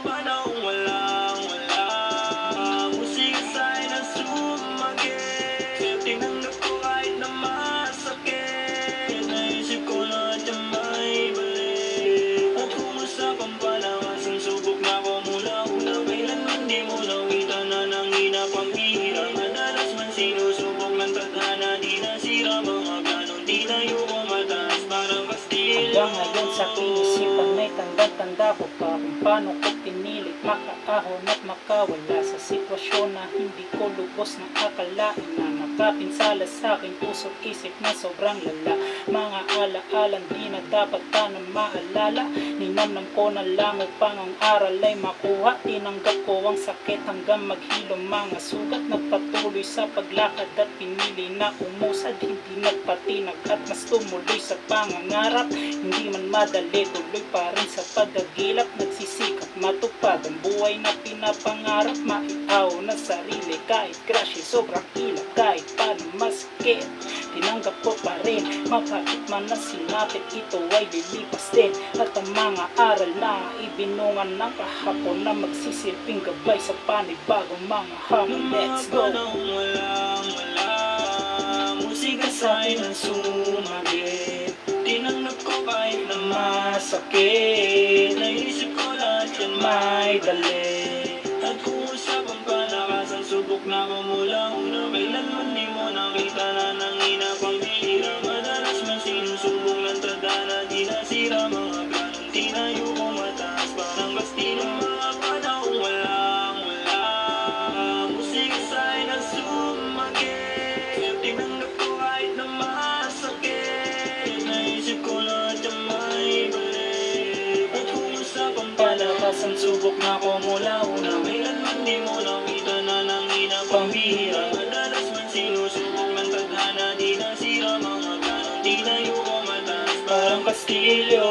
panahong walang musika sa'y nasumagit. Tinanggap ko kahit na masakit, naisip ko lahat yung may balik. At kung usapang palawasan, subok na ko mula una. Kailanman di mo nakita na nangina pambihira. Madalas man sinusubok ng tadhana, di nasira mga planong tinayo ko mataas parang kastilyo. Hanggang ngayon sa aking isipan may tanda-tanda ko pa kung paano ko pinilit makaahon at makawala sa sitwasyon na hindi ko lubos na akalain na nakapinsala sa aking puso't isip na sobrang lala. Mga ala-alang di na dapat pa na maalala, ninamnam ko na lang upang ang aral ay makuha. Tinanggap ko ang sakit hanggang maghilom mga sugat, nagpatuloy sa paglakad at pinili na umusad, hindi nagpatinag at mas tumuloy sa pangangarap. Hindi man madali, tuloy pa rin sa pagagilap, nagsisikap matupad ang buhay na pinapangarap. Maiaw na sarili kahit crush, sobrang ilap kahit paano masakit, tinanggap ko pa rin. Mapakit man na sinapit, ito ay lilipas din. At ang mga aral na ibinungan ng kahapon na magsisilbing gabay sa panibagong mga hamon. Let's go! Walang musika sa'y nasumagit. Tinanggap ko kahit na masakit, naisip ko lahat yan may dali. At kung usapang palakasan, subok na ko mula una. Kailanman di mo nakita na nangina pambihira. Madalas man sinusubok ng tadhana, di nasira mga planong tinayo ko mataas parang kastilyo. Mga panahong walang musika sa'y nasumagit. Tinanggap ko kahit na masakit, naisip ko lahat yung may balik. At kung usapang palakasan, subok na ko mula una. Kailanman di mo nakita na nangina pambihira. Madalas man sinusubok ng tadhana, di nasira mga planong tinayo ko mataas parang kastilyo.